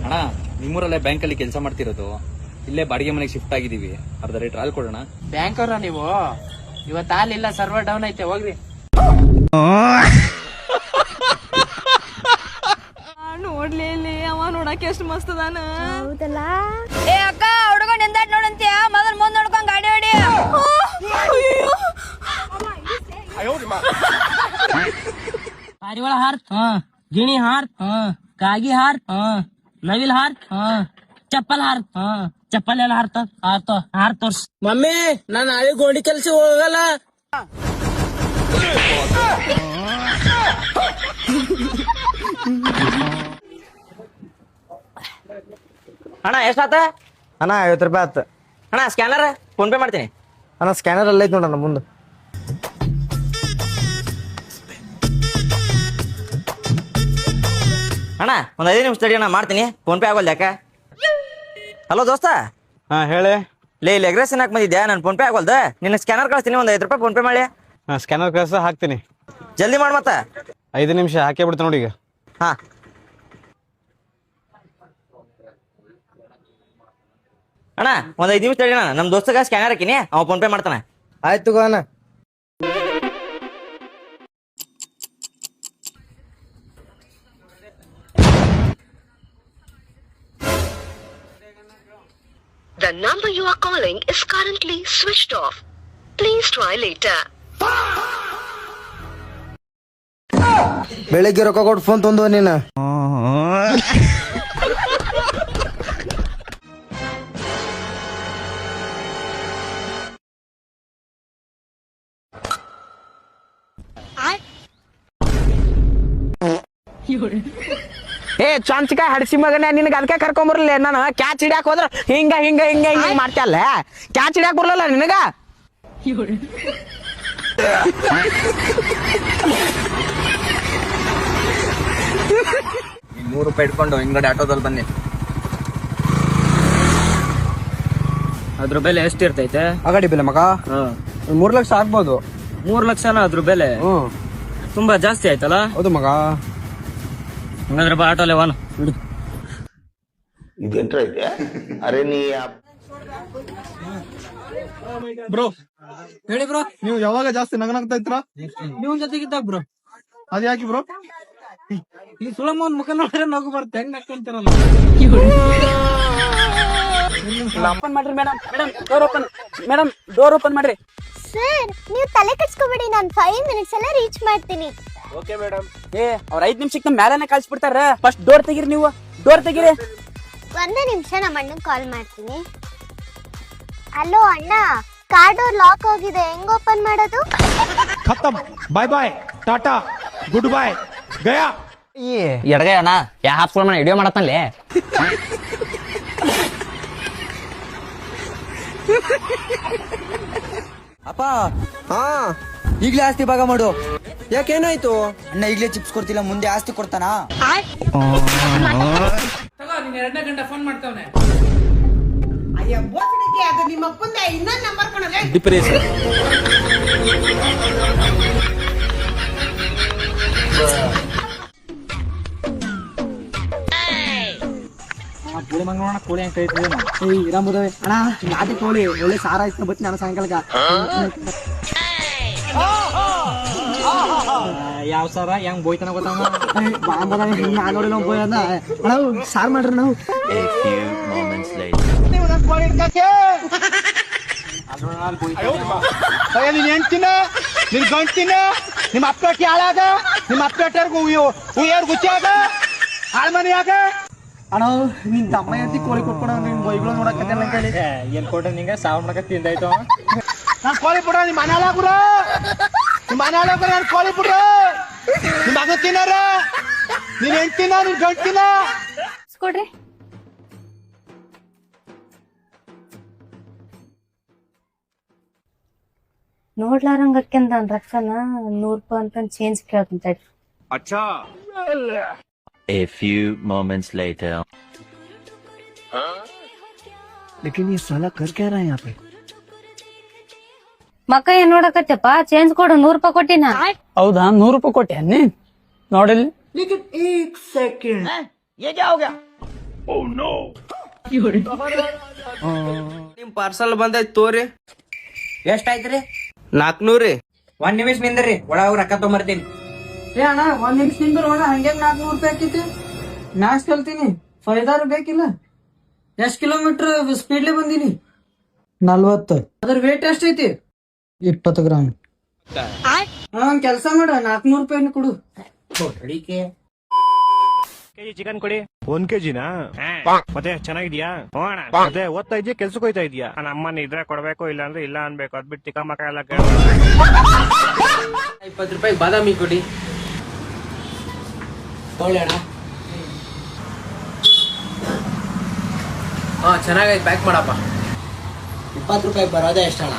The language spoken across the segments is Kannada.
ಅಣ್ಣ ನಿಮ್ಮೂರಲ್ಲೇ ಬ್ಯಾಂಕ್ ಅಲ್ಲಿ ಕೆಲಸ ಮಾಡ್ತಿರೋದು, ಇಲ್ಲೇ ಬಾಡಿಗೆ ಮನೆಗೆ ಶಿಫ್ಟ್ ಆಗಿದೀವಿ, ಅರ್ಧ ರೇಟ್ ಹಾಲ್ ಕೊಡೋಣ. ಬ್ಯಾಂಕ್ ಅವ್ರ ನೀವು? ಇವತ್ತು ಹಾಲಿಲ್ಲ, ಸರ್ವರ್ ಡೌನ್ ಐತೆ, ಹೋಗ್ರಿ. ನೋಡ್ಲಿ ಇಲ್ಲಿ ಅವ ನೋಡಕ್ಕೆ ಎಷ್ಟು ಮಸ್ತ್ ಅದಾನ. ಹೌದಲ್ಲ. ಏ ಅಕ್ಕ, ಹುಡುಗ ನಿಂದಾಟ್ ನೋಡಂತೀಯ, ಮೊದಲ್ ಮುಂದ್ ನೋಡ್ಕೊಂಡ್ ಗಾಡಿ ಹೊಡಿ. ಪಾರಿವಾಳ ಹಾರ್ತ್, ಗಿಣಿ ಹಾರ್ತ್, ಕಾಗಿ ಹಾರ್ತ್, ನವಿಲ್ ಹಾರ್ತ್, ಚಪ್ಪಲ್ ಹಾರ್ತ್, ಚಪ್ಪಲ್ ಎಲ್ಲ ಹಾರ್ ತೋರ್ಸ್. ಮಮ್ಮಿ, ನಾನ್ ನಾಳೆ ಗೋಡಿ ಕೆಲ್ಸ ಹೋಗಲ್ಲ. ಅಣ್ಣ ಎಷ್ಟಾತ? ಅಣ್ಣ 50 ರೂಪಾಯಿ ಆತ. ಅಣ್ಣ ಸ್ಕ್ಯಾನರ್ ಫೋನ್ ಪೇ ಮಾಡ್ತೀನಿ. ಅಣ್ಣ ಸ್ಕ್ಯಾನರ್ ಅಲ್ಲ ಐತಿ ನೋಡಣ್ಣ ಮುಂದೆ. ಅಣ್ಣ ಒಂದ್ 5 ನಿಮಿಷ ತಡಿ ಅಣ್ಣ, ಮಾಡ್ತೀನಿ. ಫೋನ್ ಪೇ ಆಗೋಲ್ಲ ಯಾಕ? ಹಲೋ ದೋಸ್ತ. ಹಾ ಹೇಳಿ. ಲೇ ಇಲ್ಲಿ ಎಗ್ರೆಸ್ ಹಾಕಿ ಬಂದಿದ್ಯಾ, ನನ್ ಫೋನ್ ಪೇ ಆಗೋಲ್ದ. ನಿನ್ನ ಸ್ಕ್ಯಾನರ್ ಕಳಿಸ್ತೀನಿ, ಒಂದ್ 5 ರೂಪಾಯಿ ಫೋನ್ ಪೇ ಮಾಡಿ. ಸ್ಕ್ಯಾನರ್ ಕಳ್ಸ ಹಾಕ್ತೀನಿ. ಜಲ್ದಿ ಮಾಡ್ ಮತ್ತ. 5 ನಿಮಿಷ ಹಾಕೇ ಬಿಡ್ತೀನಿ ನೋಡಿ ಈಗ. ಹಾ ಅಣ್ಣ ಒಂದ್ 5 ನಿಮಿಷ ತಡಿ ಅಣ್ಣ, ನಮ್ ದೋಸ್ತಗ ಸ್ಕ್ಯಾನರ್ ಹಾಕಿನಿ, ಅವ ಫೋನ್ ಪೇ ಮಾಡ್ತಾನ. ಆಯ್ತು ಅಣ್ಣ. The number you are calling is currently switched off. Please try later. ಬೆಳಿಗ್ಗೆ ರೊಕ್ಕ ಕೊಟ್ಟು ಫೋನ್ ತಂದು ನೀನು. ಏ ಚೊಂಚಕಾಯಿ ಹಡ್ಸಿ ಮಗನೇ, ನಿನ್ಗೆ ಅದಕ್ಕೆ ಕರ್ಕೊಂಬರ್ಲಿ. ನಾನು ಕ್ಯಾಚ್ ಹಿಡಿಯಾಕ ಹೋದ್ರ ಹಿಂಗ ಹಿಂಗ ಹಿಂಗ ಹಿಂಗ ಮಾಡ್ತಲ್ಲ. ಕ್ಯಾಚ್ ಹಿಡಿಯಾಕ ಬರ್ಲಲ್ಲ ನಿನಗ. 3 ರೂಪಾಯಿ ಇಟ್ಕೊಂಡು ಹಿಂಗಡೆ ಆಟೋದಲ್ಲಿ ಬನ್ನಿ. ಅದ್ರ ಬೆಲೆ ಎಷ್ಟು ಇರ್ತೈತೆ? ಅಗಡಿ ಬೆಲೆ ಮಗ 3 ಲಕ್ಷ ಆಗ್ಬೋದು. 3 ಲಕ್ಷನ ಅದ್ರ ಬೆಲೆ? ತುಂಬಾ ಜಾಸ್ತಿ ಆಯ್ತಲ್ಲ. ಹೌದು ಮಗ. ಹಂಗಂದ್ರೆ ಬಾ ಆಟೋಲೆ ವಾನ. ಇದೆಂಟ್ರ ಇದೆ. ಅರೆ ನೀ ಬ್ರೋ ಹೇಳಿ ಬ್ರೋ. ನೀವು ಯಾವಾಗ ಜಾಸ್ತಿ ನಗನಾಗ್ತಾ ಇದ್ರ? ನೀವು ಜೊತೆಗಿದ್ದಾಗ ಬ್ರೋ. ಅದ್ ಯಾಕೆ ಬ್ರೋ? ಈ ಸುಳಮನ್ ಮುಖ ನೋಡ್ರೆ ನಗು ಬರುತ್ತೆ, ಹೆಂಗ್ ನಕ್ಕಂತಿರಲ್ಲ. ಓಪನ್ ಮಾಡ್ರಿ madam. Door open. Madam door open ಮಾಡ್ರಿ. ಸರ್, ನೀವು ತಲೆ ಕೆಡ್ಸ್ಕೊಬೇಡಿ, ನಾನು 5 ಮಿನಿಟ್ಸ್ ಅಲ್ಲೇ ರೀಚ್ ಮಾಡ್ತೀನಿ. Okay madam. ಏ ಅವ್ರ 5 ನಿಮಿಷಕ್ಕೆ ಮೇಲೆನೆ ಕಳ್ಸಿಬಿಡ್ತಾರ. ಫಸ್ಟ್ ಡೋರ್ ತೆಗೀರಿ, ನೀವು ಡೋರ್ ತೆಗೀರಿ. ಒಂದೇ ನಿಮಿಷ, ನಮ್ಮ ಅಣ್ಣನ್ ಕಾಲ್ ಮಾಡ್ತೀನಿ. ಹಲೋ ಅಣ್ಣ, ಕಾರ್ ಡೋರ್ ಲಾಕ್ ಆಗಿದೆ, ಹೆಂಗ್ ಓಪನ್ ಮಾಡೋದು? ಖತಮ್, ಬಾಯ್ ಬಾಯ್, ಟಾಟಾ, ಗುಡ್ ಬಾಯ್, ಗಯಾ. ಎಡಗೈ ಅಣ್ಣ, ಯಾ ಹಾಪ್ಸ್ಕೊಳ್ ಮನೆ ವಿಡಿಯೋ ಮಾಡತ್ತಲ್ಲಿ. ಅಪ್ಪ, ಹಾ ಈಗ್ಲೇ ಆಸ್ತಿ ಭಾಗ ಮಾಡು. ಯಾಕೇನಾಯ್ತು? ಅಣ್ಣ ಈಗ್ಲೇ ಚಿಪ್ಸ್ ಕೊಡ್ತಿಲ್ಲ, ಮುಂದೆ ಆಸ್ತಿ ಕೊಡ್ತಾನಾ? ಕೋಳಿ ಮಂಗ ನೋಡೋಣ, ಕೋಳಿ ಹೆಂಗ್ ಕೈತಿದೆ. ಇರಂಬುದವೆ ಅಣ್ಣ, ನಾಟಿ ಕೋಳಿ ಒಳ್ಳೆ ಸಾರ ಆಯ್ತು ಬತ್ತಿ ನಾನು ಸಾಯಂಕಾಲಕ್ಕ. ಯಾವ ಸಾರ ಹೆಂಗ್ ಬೋಯ್ತಾನ ಗೊತ್ತಾಗ. ಬಾಂಬದ ನೋಡಿ ನಾವು ಬೋಯ್ ಅಣ್ಣ, ಸಾರ್ ಮಾಡ್ರಿ ನಾವು. ನೀನ್ ಹೆಂಡ್ತಿನ, ನಿನ್ ಗಂಟಿನ, ನಿಮ್ಮ ಅಪ್ಪೇಟಿ ಹಾಳಾಗ, ನಿಮ್ಮ ಅಪ್ಪೇಟರ್ಗು ಉಯ್ಯಾರ್ ಗುಚ್ಚಾಗ, ಹಾಳ್ಮನಿಯಾಗ. ಅಣ್ಣ ನಿನ್ ತಮ್ಮ ಎತ್ತಿ ಕೋಳಿ ಕೊಟ್ಕೊಡ, ನಿನ್ ಬೈಗಳು ನೋಡಕತ್ತೆ ನನ್ನ ಕೈಲಿ. ಏನ್ ಕೊಟ್ಟ ನಿಂಗೆ ಸಾವ್ ಮಾಡಕ ತಿಂದಾಯ್ತು. ನಾನ್ ಕೋಳಿ ಬಿಡ, ನಿಮ್ ಮನೆ ಹಾಳಾಗುರ, ನಿಮ್ ಮನೆ ಹಾಳಾಗುರ, ನಾನ್ ಕೋಳಿ ಬಿಡ್ರ. ನಿಮ್ ಮಗ ತಿನ್ನಾರ, ನೀನ್ ಹೆಂಡ್ತಿನ, ನಿನ್ ಗಂಟಿನ. ಕೊಡ್ರಿ. ನೋಡ್ಲಾರಂಗಕ್ಕೆಂದ ರೊಕ್ಕನ 100 ರೂಪಾಯಿ ಅಂತ ಚೇಂಜ್ ಕೇಳ್ತೀನಿ. A few moments later. लेकिन ये साला कर क्या रहा है यहाँ पे? ಮಕ್ಕ ಏನ್ ನೋಡಕತ್ತಪ್ಪ? ಚೇಂಜ್ ಕೊಡು, 100 ರೂಪಾಯಿ ಕೊಟ್ಟಿನ. ಹೌದಾ, 100 ರೂಪಾಯಿ ಕೊಟ್ಟೆ ನೀನ್? ನೋಡಿಲ್ಲಿ. ನಿಮ್ ಪಾರ್ಸಲ್ ಬಂದೈತ್ ತೋರಿ. ಎಷ್ಟಾಯ್ತ್ರಿ? 400 ರೀ. 1 ನಿಮಿಷ ನಿಂದ್ರಿ, ಒಳಗ ರೊಕ್ಕ ತೊಗೊಂಬರ್ತೀನಿ. ಏ ಅಣ್ಣ 1 ನಿಮಿಷ ನಿಂದ್ರ ಒಣ ಹಂಗೆ 400 ರೂಪಾಯಿ ಆಕೈತಿ. ಮ್ಯಾಚ್ ಕಲ್ತೀನಿ, ಫೈದಾರು ಬೇಕಿಲ್ಲ. ಎಷ್ಟ್ ಕಿಲೋಮೀಟರ್ ಸ್ಪೀಡ್ಲಿ ಬಂದೀನಿ? 40. ಅದ್ರ ವೇಟ್ ಎಷ್ಟೈತಿ? 20 ಗ್ರಾಮ್. ಕೆಲಸ ಮಾಡ, 400 ರೂಪಾಯಿ ಕೊಡು. ಚಿಕನ್ ಕೊಡಿ. 1 kg ಮತ್ತೆ ಚೆನ್ನಾಗಿದ್ಯಾ? ಅದೇ ಓದ್ತಾ ಇದೆಯಾ ಕೆಲ್ಸಕ್ಕೆ ಹೋಯ್ತಾ ಇದೆಯಾ? ನಮ್ಮನ್ನ ಇದ್ರೆ ಕೊಡ್ಬೇಕು, ಇಲ್ಲ ಅಂದ್ರೆ ಇಲ್ಲ ಅನ್ಬೇಕು. ಅದ್ಬಿಟ್ಟು ಚಿಕ್ಕ ಮಕ್ಕ ಎಲ್ಲ 20 ರೂಪಾಯಿ ಬಾದಾಮಿ ಕೊಡಿ. ತೊಗೊಳ್ಳೋಣ. ಹಾ ಚೆನ್ನಾಗೈತೆ, ಪ್ಯಾಕ್ ಮಾಡಪ್ಪ. 20 ರೂಪಾಯಿ ಬರೋದೇ ಎಷ್ಟಣ್ಣ?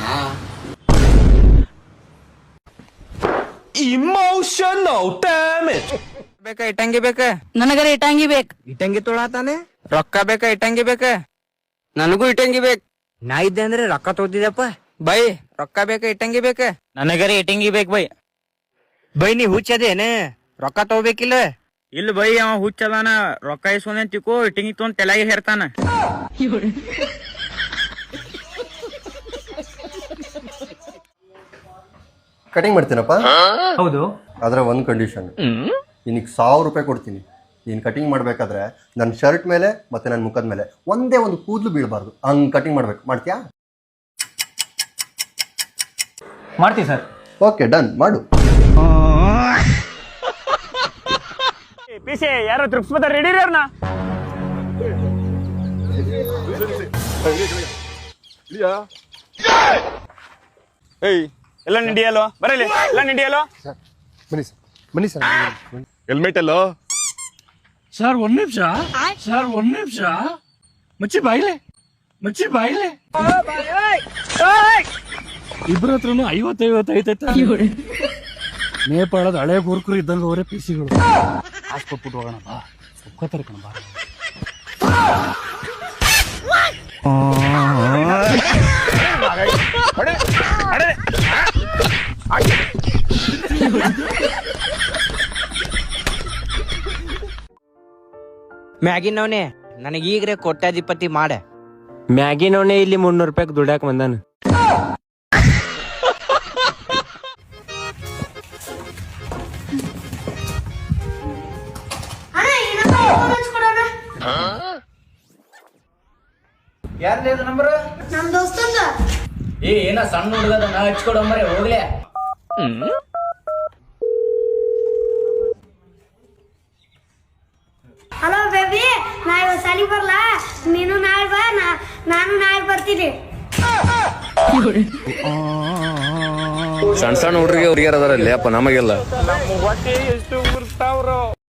Emotional damage. ಬೇಕಾ ಇಟ್ಟಂಗಿ ಬೇಕಾ? ನನಗರ ಇಟ್ಟಂಗಿ ಬೇಕು. ಇಟ್ಟಂಗಿ ತೊಳತಾನೆ. ರೊಕ್ಕ ಬೇಕಾ ಇಟ್ಟಂಗಿ ಬೇಕಾ? ನನಗೂ ಇಟ್ಟಂಗಿ ಬೇಕು. ನಾ ಇದ್ದೆ ಅಂದ್ರೆ ರೊಕ್ಕ ತೋತಿದಪ್ಪ. ಬೈ ರೊಕ್ಕ ಬೇಕಾ ಇಟ್ಟಂಗಿ ಬೇಕಾ? ನನಗರ ಇಟ್ಟಂಗಿ ಬೇಕು ಬೈ. ಬೈ ನೀ ಹುಚ್ಚದೇನೆ, ರೊಕ್ಕ ತಗೋಬೇಕಿಲ್ಲ? ಇಲ್ಲ ಬೈ, ಅವ ಹುಚ್ಚದಾನ. ರೊಕ್ಕ ಇಸ್ಕೊಂಡ್ ತಿಕ್ಕೋ, ಇಟ್ಟಂಗಿ ತೊಗೊಂಡ್ ತಲೆಗೆ ಹೇರ್ತಾನ. ಕಟಿಂಗ್ ಮಾಡ್ತೀನಪ್ಪ. ಹೌದು. ಆದ್ರೆ ಒಂದ್ ಕಂಡೀಷನ್, ನಿನಗೆ 1000 ರೂಪಾಯಿ ಕೊಡ್ತೀನಿ. ನೀನ್ ಕಟಿಂಗ್ ಮಾಡ್ಬೇಕಾದ್ರೆ ನನ್ನ ಶರ್ಟ್ ಮೇಲೆ ಮತ್ತೆ ನನ್ನ ಮುಖದ ಮೇಲೆ ಒಂದೇ ಒಂದು ಕೂದಲು ಬೀಳಬಾರ್ದು, ಹಂಗ್ ಕಟಿಂಗ್ ಮಾಡ್ಬೇಕು. ಮಾಡ್ತೀಯಾ? ಮಾಡ್ತೀವಿ ಸರ್. ಓಕೆ ಡನ್, ಮಾಡು. ಪಿಸಿ ಯಾರು ತೃಪ್ಸ್ಪತ ರೆಡಿ ರೀ ಅವ್ರನ್ನ. ಏಯ್ ಎಲ್ಲ ನಿಂಡಿಯಲ್ಲೋ, ಬರಲಿ ಎಲ್ಲ ನಿಂಡಿಯಲ್ಲೋ. ಬನ್ನಿ ಸರ್, ಬನ್ನಿ ಸರ್. ಹೆಲ್ಮೆಟ್ ಅಲ್ಲೋ ಸರ್ 1 ನಿಮಿಷ. ಸರ್ 1 ನಿಮಿಷ. ಮಚ್ಚಿ ಬಾಯಿಲೆ, ಮಚ್ಚಿ ಬಾಯಿಲೆ. ಇಬ್ರ ಹತ್ರನು 50 ಐತೈತೆ. ನೇಪಾಳದ ಹಳೆ ಗುರುಕರು ಇದ್ದಂಗ ಅವರೇ ಪಿಸಿಗಳು. ಹಾಸ್ಕೊಟ್ಬಿಟ್ಟು ಹೋಗೋಣ ಬಾ, ಒಪ್ಕೋತಾರೆ ಕಣ ಬಾ. ಮ್ಯಾಗಿನವನೇ ನನಗೆ ಈಗ್ರೆ ಕೊಟ್ಟಾಧಿಪತಿ ಮಾಡ. ಮ್ಯಾಗಿನವನೇ ಇಲ್ಲಿ 300 ರೂಪಾಯಿ ದುಡ್ಯಾಕ ಬಂದಾನ. ಯಾರ್ದು ನಂಬರ್? ನಮ್ ದೋಸ್ತಂದ. ಏನ ಸಣ್ಣ ಹುಡುಗದ ನಾ ಹಚ್ಕೊಡಂಬರೇ ಹೋಗ್ಲೆ. ಹಲೋ ಬೇಬಿ, ನಾ ಇವತ್ತು ಸಾಲಿ ಬರ್ಲಾ? ನೀನು ನಾಳೆ ಬಾ, ನಾನು ನಾಳೆ ಬರ್ತೀನಿ. ಸಣ್ಣ ಸಣ್ಣ ಹುಡುಗರಿಗೆ ಹುಡುಗಿಯರ್ ಅದಾರಲ್ಲಿ ಅಪ್ಪ, ನಮಗೆಲ್ಲ ನಮ್ಮ ಹೊಟ್ಟೆ ಎಷ್ಟು ಉರ್ತಾವ್ರು.